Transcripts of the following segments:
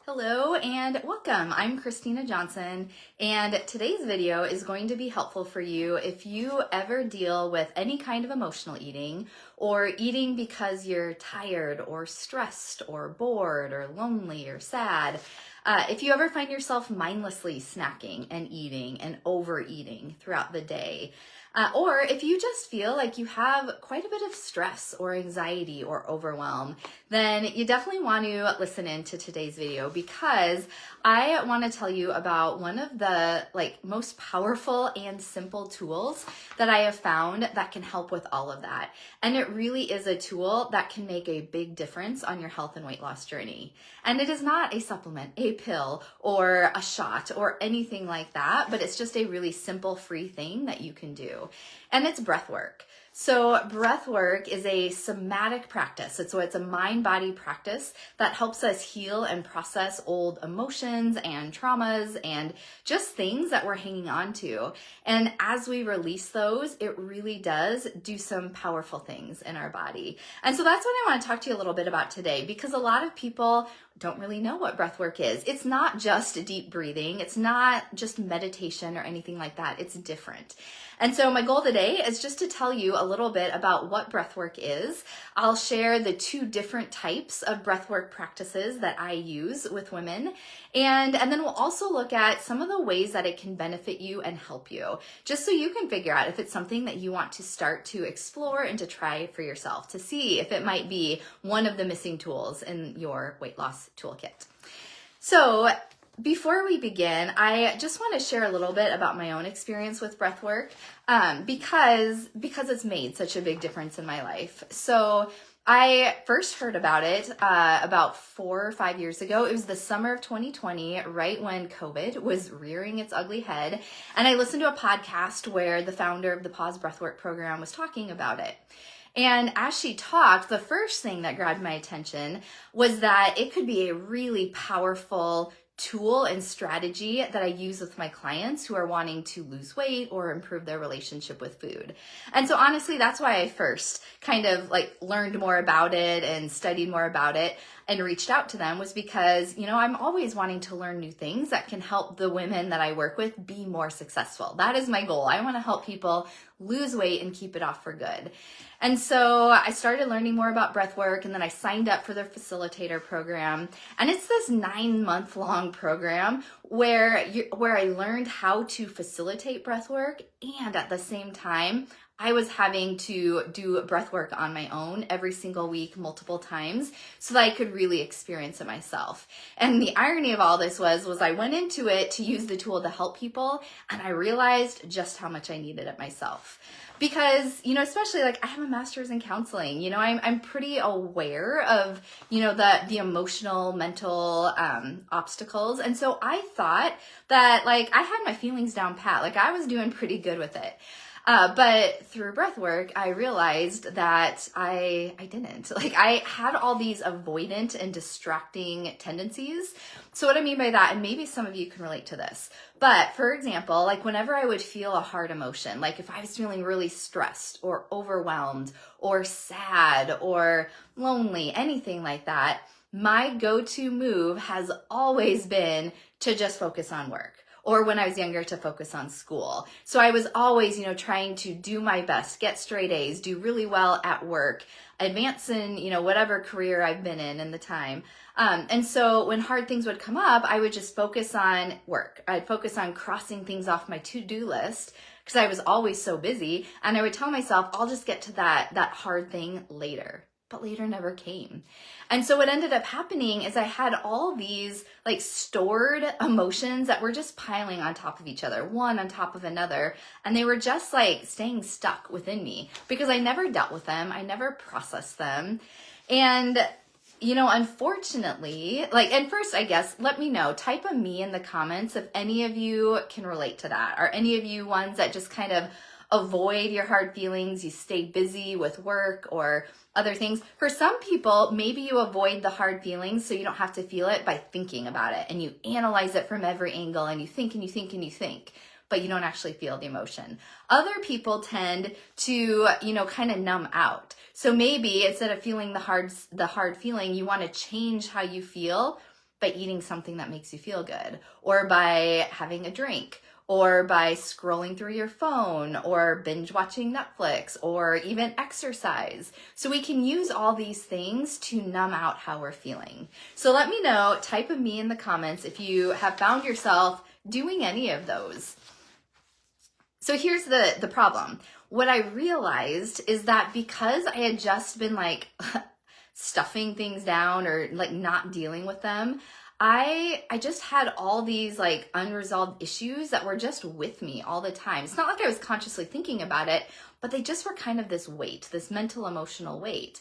Hello and welcome. I'm Christina Johnson, and today's video is going to be helpful for you if you ever deal with any kind of emotional eating or eating because you're tired or stressed or bored or lonely or sad. If you ever find yourself mindlessly snacking and eating and overeating throughout the day, or if you just feel like you have quite a bit of stress or anxiety or overwhelm, then you definitely want to listen in to today's video because I want to tell you about one of the most powerful and simple tools that I have found that can help with all of that. And it really is a tool that can make a big difference on your health and weight loss journey. And it is not a supplement, a pill, or a shot, or anything like that, but it's just a really simple, free thing that you can do. And it's breathwork. So breathwork is a somatic practice. It's a mind-body practice that helps us heal and process old emotions and traumas and just things that we're hanging on to. And as we release those, it really does do some powerful things in our body. And so that's what I want to talk to you a little bit about today, because a lot of people don't really know what breathwork is. It's not just deep breathing. It's not just meditation or anything like that. It's different. And so my goal today is just to tell you a little bit about what breathwork is. I'll share the two different types of breathwork practices that I use with women. And then we'll also look at some of the ways that it can benefit you and help you, just so you can figure out if it's something that you want to start to explore and to try for yourself to see if it might be one of the missing tools in your weight loss toolkit. So before we begin, I just want to share a little bit about my own experience with breathwork because it's made such a big difference in my life. So I first heard about it about 4 or 5 years ago. It was the summer of 2020, right when COVID was rearing its ugly head. And I listened to a podcast where the founder of the Pause Breathwork program was talking about it. And as she talked, the first thing that grabbed my attention was that it could be a really powerful tool and strategy that I use with my clients who are wanting to lose weight or improve their relationship with food. And so honestly, that's why I first kind of learned more about it and studied more about it and reached out to them, was because, I'm always wanting to learn new things that can help the women that I work with be more successful. That is my goal. I want to help people lose weight and keep it off for good. And so I started learning more about breathwork, and then I signed up for their facilitator program. And it's this 9-month-long program where I learned how to facilitate breathwork, and at the same time, I was having to do breathwork on my own every single week, multiple times, so that I could really experience it myself. And the irony of all this was I went into it to use the tool to help people, and I realized just how much I needed it myself. Because, especially I have a master's in counseling, I'm pretty aware of, the emotional, mental obstacles. And so I thought that I had my feelings down pat, I was doing pretty good with it. But through breathwork, I realized that I didn't. I had all these avoidant and distracting tendencies. So what I mean by that, and maybe some of you can relate to this, but for example, whenever I would feel a hard emotion, if I was feeling really stressed or overwhelmed or sad or lonely, anything like that, my go-to move has always been to just focus on work. Or when I was younger, to focus on school. So I was always, trying to do my best, get straight A's, do really well at work, advance in, whatever career I've been in the time. And so when hard things would come up, I would just focus on work. I'd focus on crossing things off my to-do list because I was always so busy. And I would tell myself, I'll just get to that hard thing later. But later never came. And so what ended up happening is I had all these stored emotions that were just piling on top of each other, one on top of another. And they were just staying stuck within me because I never dealt with them. I never processed them. And unfortunately, and first, I guess, let me know, type a me in the comments if any of you can relate to that. Are any of you ones that just kind of avoid your hard feelings? You stay busy with work or other things. For some people, maybe you avoid the hard feelings so you don't have to feel it by thinking about it, and you analyze it from every angle, and you think and you think and you think, but you don't actually feel the emotion. Other people tend to, kind of numb out. So maybe instead of feeling the hard feeling, you want to change how you feel by eating something that makes you feel good, or by having a drink, or by scrolling through your phone, or binge watching Netflix, or even exercise. So we can use all these things to numb out how we're feeling. So let me know, type a me in the comments if you have found yourself doing any of those. So here's the problem. What I realized is that because I had just been like stuffing things down or like not dealing with them, I just had all these like unresolved issues that were just with me all the time. It's not like I was consciously thinking about it, but they just were kind of this weight, this mental emotional weight.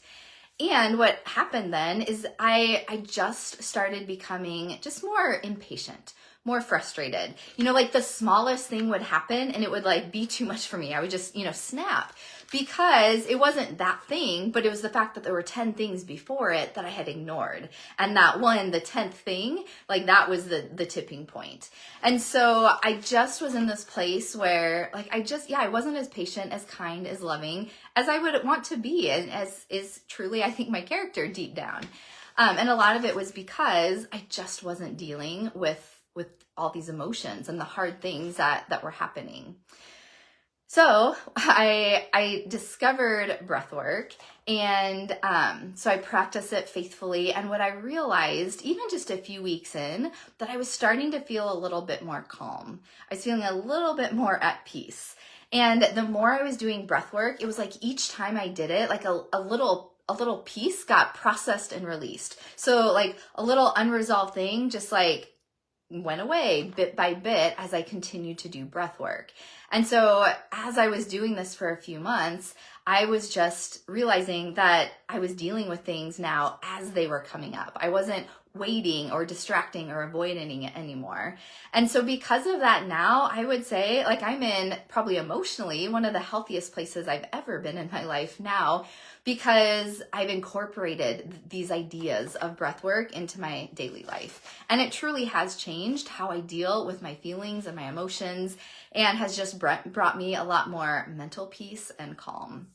And what happened then is I just started becoming just more impatient, more frustrated. You know, like the smallest thing would happen and it would like be too much for me. I would just, snap, because it wasn't that thing, but it was the fact that there were 10 things before it that I had ignored. And that one, the 10th thing, like that was the tipping point. And so I just was in this place where like I wasn't as patient, as kind, as loving as I would want to be, and as is truly, I think, my character deep down. And a lot of it was because I just wasn't dealing with all these emotions and the hard things that were happening. So I discovered breathwork, and so I practiced it faithfully. And what I realized, even just a few weeks in, that I was starting to feel a little bit more calm. I was feeling a little bit more at peace. And the more I was doing breathwork, it was like each time I did it, like a little piece got processed and released. So like a little unresolved thing just like went away bit by bit as I continued to do breath work. And so as I was doing this for a few months, I was just realizing that I was dealing with things now as they were coming up. I wasn't waiting or distracting or avoiding it anymore. And so because of that now, I would say like I'm in probably emotionally one of the healthiest places I've ever been in my life now, because I've incorporated these ideas of breath work into my daily life. And it truly has changed how I deal with my feelings and my emotions, and has just brought me a lot more mental peace and calm.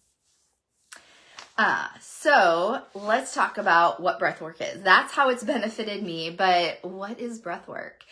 So let's talk about what breathwork is. That's how it's benefited me, but what is breathwork?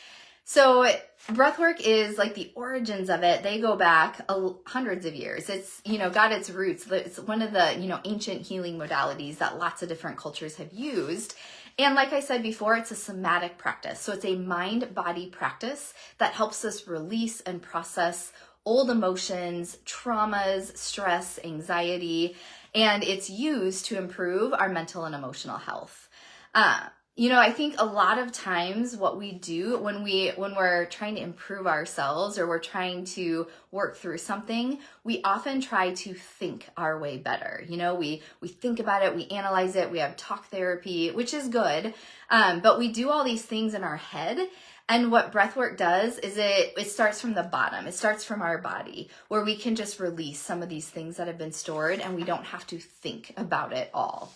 So breathwork is like the origins of it. They go back hundreds of years. It's, got its roots. It's one of the, ancient healing modalities that lots of different cultures have used. And like I said before, it's a somatic practice. So it's a mind-body practice that helps us release and process old emotions, traumas, stress, anxiety, and it's used to improve our mental and emotional health. I think a lot of times what we do when we're trying to improve ourselves, or we're trying to work through something, we often try to think our way better. We think about it, we analyze it, we have talk therapy, which is good. But we do all these things in our head. And what breathwork does is it starts from the bottom. It starts from our body, where we can just release some of these things that have been stored, and we don't have to think about it all.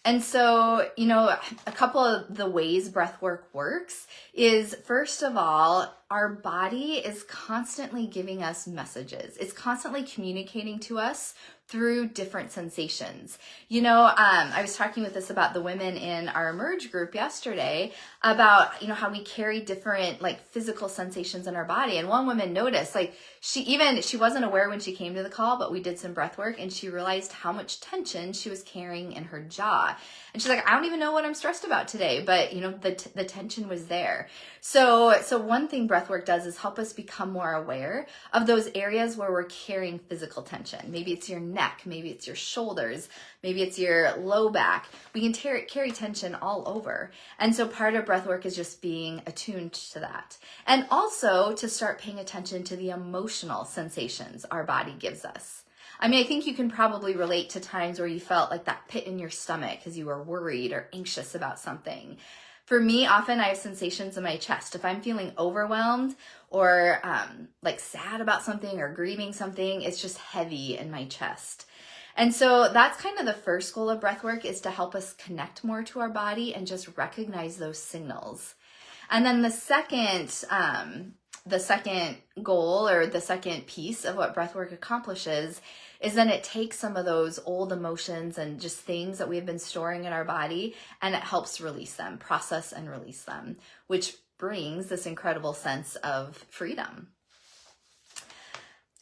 And so, a couple of the ways breathwork works is, first of all, our body is constantly giving us messages. It's constantly communicating to us through different sensations. I was talking with this about the women in our Emerge group yesterday about, how we carry different like physical sensations in our body. And one woman noticed, like she wasn't aware when she came to the call, but we did some breath work and she realized how much tension she was carrying in her jaw. And she's like, I don't even know what I'm stressed about today, but the tension was there. So one thing breathwork does is help us become more aware of those areas where we're carrying physical tension. Maybe it's your neck, maybe it's your shoulders, maybe it's your low back. We can carry tension all over. And so part of breathwork is just being attuned to that. And also to start paying attention to the emotional sensations our body gives us. I think you can probably relate to times where you felt like that pit in your stomach because you were worried or anxious about something. For me, often I have sensations in my chest. If I'm feeling overwhelmed or like sad about something or grieving something, it's just heavy in my chest. And so that's kind of the first goal of breathwork, is to help us connect more to our body and just recognize those signals. And then the second goal, or the second piece of what breathwork accomplishes, is then it takes some of those old emotions and just things that we've been storing in our body, and it helps release them, process and release them, which brings this incredible sense of freedom.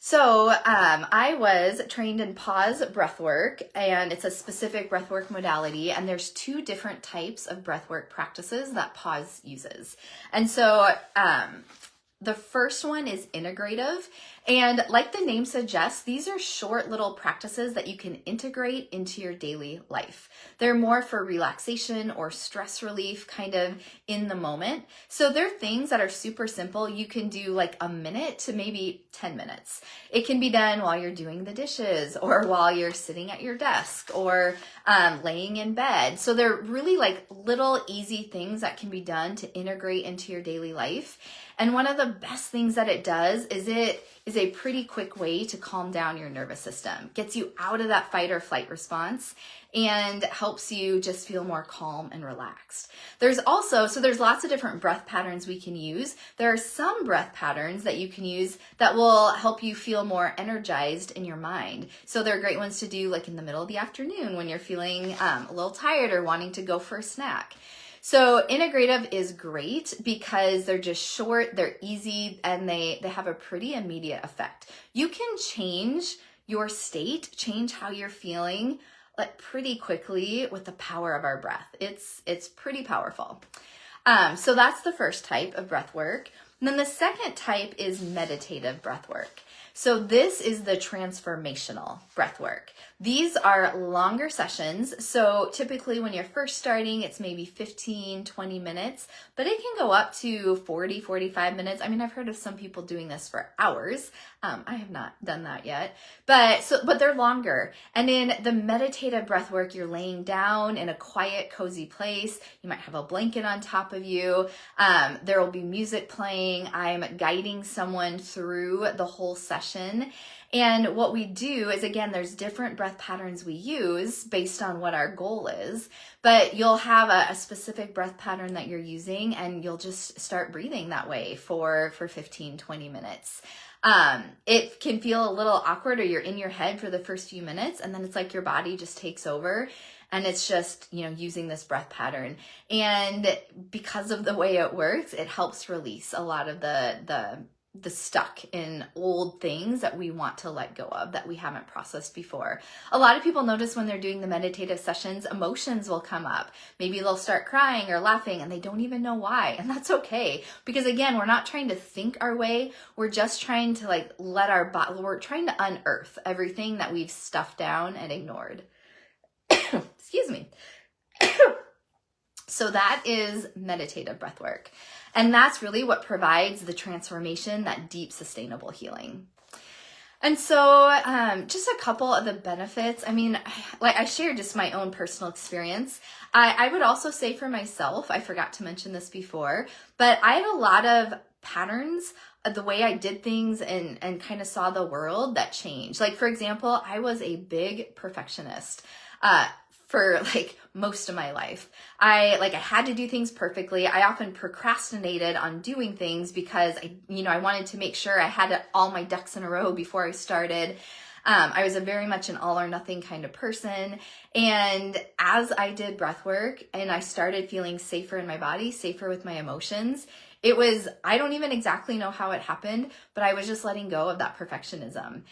So I was trained in pause breathwork, and it's a specific breathwork modality, and there's 2 different types of breathwork practices that pause uses. And so the first one is integrative, and like the name suggests, these are short little practices that you can integrate into your daily life. They're more for relaxation or stress relief, kind of in the moment. So they're things that are super simple. You can do like a minute to maybe 10 minutes. It can be done while you're doing the dishes, or while you're sitting at your desk, or laying in bed. So they're really like little easy things that can be done to integrate into your daily life. And one of the best things that it does is it is a pretty quick way to calm down your nervous system, gets you out of that fight or flight response, and helps you just feel more calm and relaxed. There's lots of different breath patterns we can use. There are some breath patterns that you can use that will help you feel more energized in your mind. So they're great ones to do like in the middle of the afternoon when you're feeling a little tired or wanting to go for a snack. So integrative is great because they're just short, they're easy, and they have a pretty immediate effect. You can change your state, change how you're feeling like pretty quickly with the power of our breath. It's pretty powerful. So that's the first type of breath work. And then the second type is meditative breath work. So this is the transformational breath work. These are longer sessions. So typically when you're first starting, it's maybe 15, 20 minutes, but it can go up to 40, 45 minutes. I mean, I've heard of some people doing this for hours. I have not done that yet, but they're longer. And in the meditative breath work, you're laying down in a quiet, cozy place. You might have a blanket on top of you. There will be music playing. I'm guiding someone through the whole session. And what we do is, again, there's different breath patterns we use based on what our goal is, but you'll have a specific breath pattern that you're using, and you'll just start breathing that way for 15, 20 minutes. It can feel a little awkward, or you're in your head for the first few minutes, and then it's like your body just takes over. And it's just, using this breath pattern. And because of the way it works, it helps release a lot of the stuck in old things that we want to let go of, that we haven't processed before. A lot of people notice when they're doing the meditative sessions, emotions will come up. Maybe they'll start crying or laughing, and they don't even know why. And that's okay. Because again, we're not trying to think our way. We're just trying to we're trying to unearth everything that we've stuffed down and ignored. Excuse me. So that is meditative breath work. And that's really what provides the transformation, that deep, sustainable healing. And so just a couple of the benefits. I mean, like I shared just my own personal experience. I would also say for myself, I forgot to mention this before, but I had a lot of patterns of the way I did things and kind of saw the world that changed. Like, for example, I was a big perfectionist. For most of my life. I had to do things perfectly. I often procrastinated on doing things because I wanted to make sure I had all my ducks in a row before I started. I was very much an all or nothing kind of person. And as I did breath work and I started feeling safer in my body, safer with my emotions, I don't even exactly know how it happened, but I was just letting go of that perfectionism.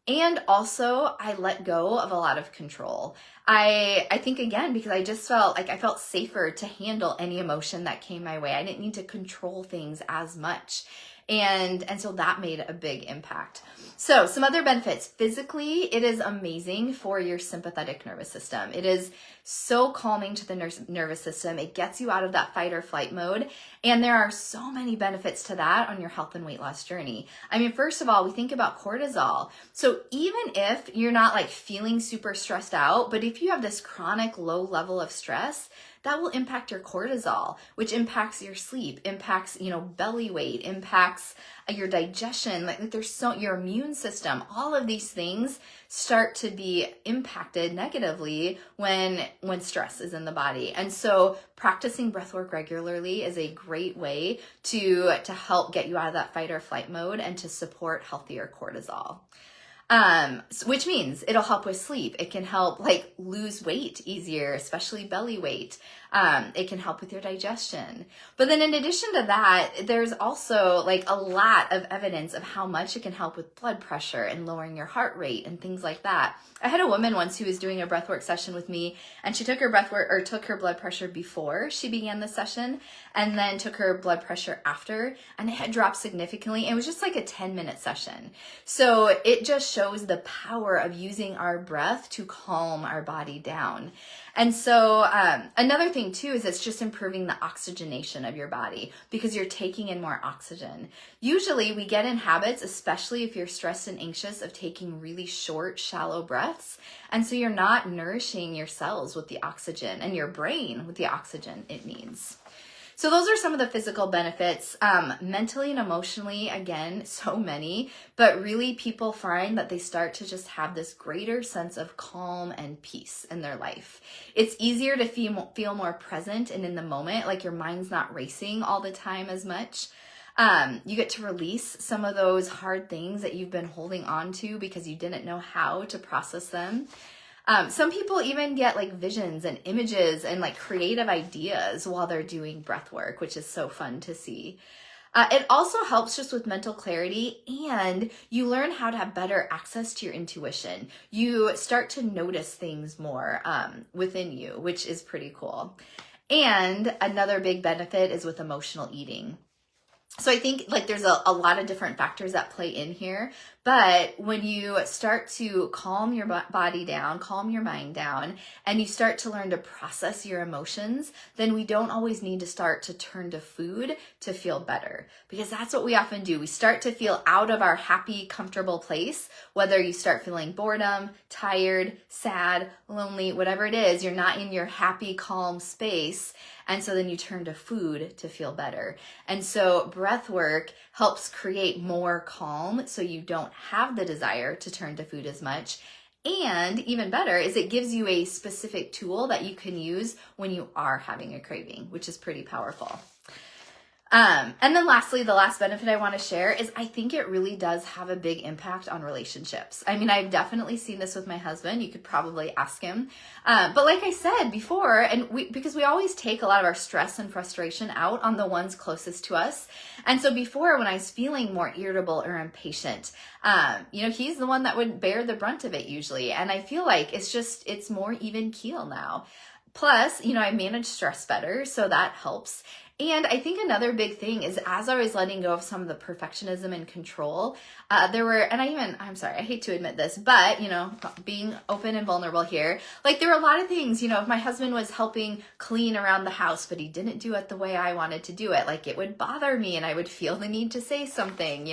And also I let go of a lot of control. I think again, because I just felt like I felt safer to handle any emotion that came my way. I didn't need to control things as much. And so that made a big impact. So some other benefits. Physically, it is amazing for your sympathetic nervous system. It is so calming to the nervous system. It gets you out of that fight or flight mode. And there are so many benefits to that on your health and weight loss journey. I mean, first of all, we think about cortisol. So even if you're not feeling super stressed out, but if you have this chronic low level of stress, that will impact your cortisol, which impacts your sleep, impacts, belly weight, impacts your digestion, your immune system. All of these things start to be impacted negatively when stress is in the body. And so practicing breathwork regularly is a great way to help get you out of that fight or flight mode and to support healthier cortisol. which means it'll help with sleep. It can help like lose weight easier, especially belly weight. It can help with your digestion. But then in addition to that, there's also like a lot of evidence of how much it can help with blood pressure and lowering your heart rate and things like that. I had a woman once who was doing a breathwork session with me, and she took her took her blood pressure before she began the session, and then took her blood pressure after, and it had dropped significantly. It was just like a 10-minute session. So it just shows the power of using our breath to calm our body down. And so another thing too is it's just improving the oxygenation of your body because you're taking in more oxygen. Usually we get in habits, especially if you're stressed and anxious, of taking really short, shallow breaths. And so you're not nourishing your cells with the oxygen and your brain with the oxygen it needs. So those are some of the physical benefits. Mentally and emotionally, again, so many, but really people find that they start to just have this greater sense of calm and peace in their life. It's easier to feel more present and in the moment, like your mind's not racing all the time as much. You get to release some of those hard things that you've been holding on to because you didn't know how to process them. Some people even get like visions and images and like creative ideas while they're doing breath work, which is so fun to see. It also helps just with mental clarity, and you learn how to have better access to your intuition. You start to notice things more within you, which is pretty cool. And another big benefit is with emotional eating. So I think like there's a lot of different factors that play in here, but when you start to calm your body down, calm your mind down, and you start to learn to process your emotions, then we don't always need to start to turn to food to feel better, because that's what we often do. We start to feel out of our happy, comfortable place, whether you start feeling boredom, tired, sad, lonely, whatever it is, you're not in your happy, calm space. And so then you turn to food to feel better. And so breath work helps create more calm so you don't have the desire to turn to food as much. And even better is it gives you a specific tool that you can use when you are having a craving, which is pretty powerful. And then lastly, the last benefit I want to share is I think it really does have a big impact on relationships. I mean, I've definitely seen this with my husband. You could probably ask him. But like I said before, and because we always take a lot of our stress and frustration out on the ones closest to us. And so before, when I was feeling more irritable or impatient, he's the one that would bear the brunt of it usually. And I feel like it's more even keel now. Plus, I manage stress better, so that helps. And I think another big thing is as I was letting go of some of the perfectionism and control, I'm sorry, I hate to admit this, but, being open and vulnerable here, like there were a lot of things, if my husband was helping clean around the house, but he didn't do it the way I wanted to do it, like it would bother me and I would feel the need to say something,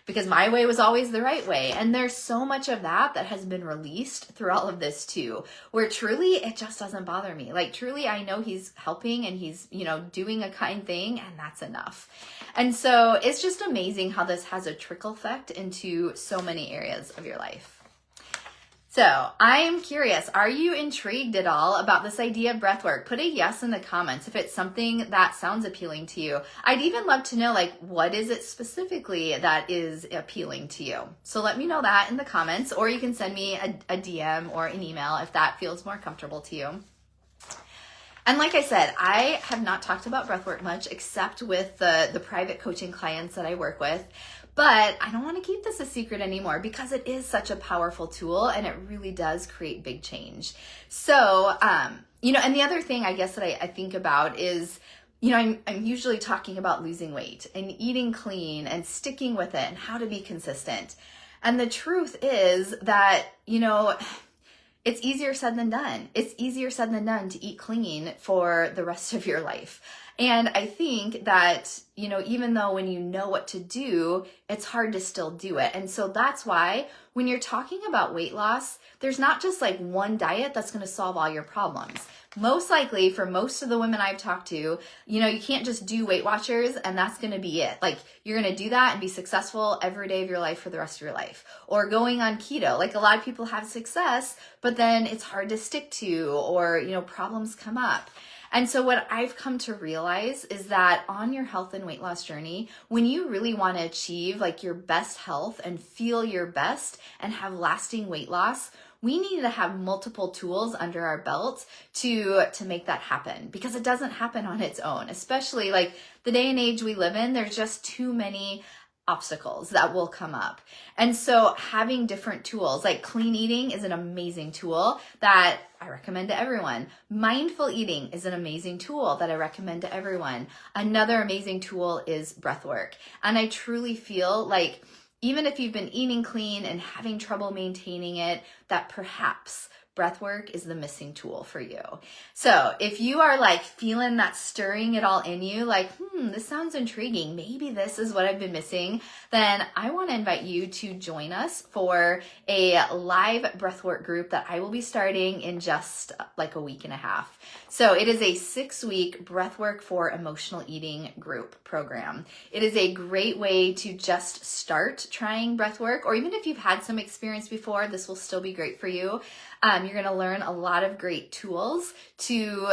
because my way was always the right way. And there's so much of that has been released through all of this too, where truly it just doesn't bother me. Like truly I know he's helping and he's, doing a kind thing, and that's enough. And so it's just amazing how this has a trickle effect into so many areas of your life. So I am curious, are you intrigued at all about this idea of breath work? Put a yes in the comments if it's something that sounds appealing to you. I'd even love to know, what is it specifically that is appealing to you? So let me know that in the comments, or you can send me a DM or an email if that feels more comfortable to you. And like I said, I have not talked about breathwork much except with the private coaching clients that I work with. But I don't want to keep this a secret anymore because it is such a powerful tool and it really does create big change. So, and the other thing I guess that I think about is, I'm usually talking about losing weight and eating clean and sticking with it and how to be consistent. And the truth is that, it's easier said than done. It's easier said than done to eat clean for the rest of your life. And I think that, even though when you know what to do, it's hard to still do it. And so that's why when you're talking about weight loss, there's not just like one diet that's going to solve all your problems. Most likely for most of the women I've talked to, you can't just do Weight Watchers and that's going to be it. Like you're going to do that and be successful every day of your life for the rest of your life. Or going on keto. Like a lot of people have success, but then it's hard to stick to, or, problems come up. And so what I've come to realize is that on your health and weight loss journey, when you really want to achieve like your best health and feel your best and have lasting weight loss, we need to have multiple tools under our belt to make that happen, because it doesn't happen on its own. Especially like the day and age we live in, there's just too many obstacles that will come up. And so having different tools, like clean eating is an amazing tool that I recommend to everyone. Mindful eating is an amazing tool that I recommend to everyone. Another amazing tool is breathwork. And I truly feel like even if you've been eating clean and having trouble maintaining it, that perhaps breathwork is the missing tool for you. So if you are like feeling that stirring it all in you, like, this sounds intriguing, maybe this is what I've been missing, then I want to invite you to join us for a live breathwork group that I will be starting in just like a week and a half. So it is a 6-week breathwork for emotional eating group program. It is a great way to just start trying breathwork, or even if you've had some experience before, this will still be great for you. You're going to learn a lot of great tools to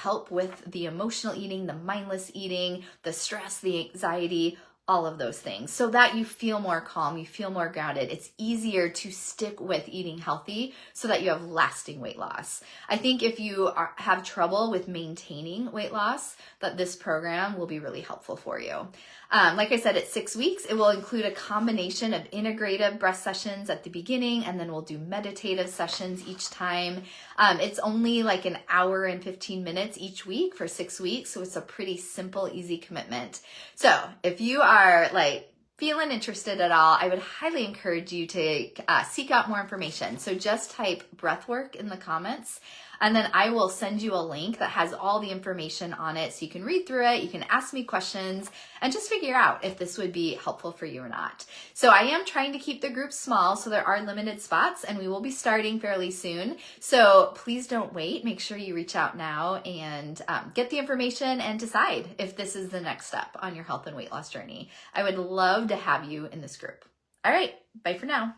help with the emotional eating, the mindless eating, the stress, the anxiety, all of those things, so that you feel more calm, you feel more grounded. It's easier to stick with eating healthy so that you have lasting weight loss. I think if you have trouble with maintaining weight loss, that this program will be really helpful for you. Like I said, it's 6 weeks. It will include a combination of integrative breath sessions at the beginning, and then we'll do meditative sessions each time. It's only like an hour and 15 minutes each week for 6 weeks, so it's a pretty simple, easy commitment. So if you are like feeling interested at all, I would highly encourage you to seek out more information. So just type breathwork in the comments, and then I will send you a link that has all the information on it, so you can read through it, you can ask me questions, and just figure out if this would be helpful for you or not. So I am trying to keep the group small, so there are limited spots, and we will be starting fairly soon. So please don't wait. Make sure you reach out now and get the information and decide if this is the next step on your health and weight loss journey. I would love to have you in this group. All right, bye for now.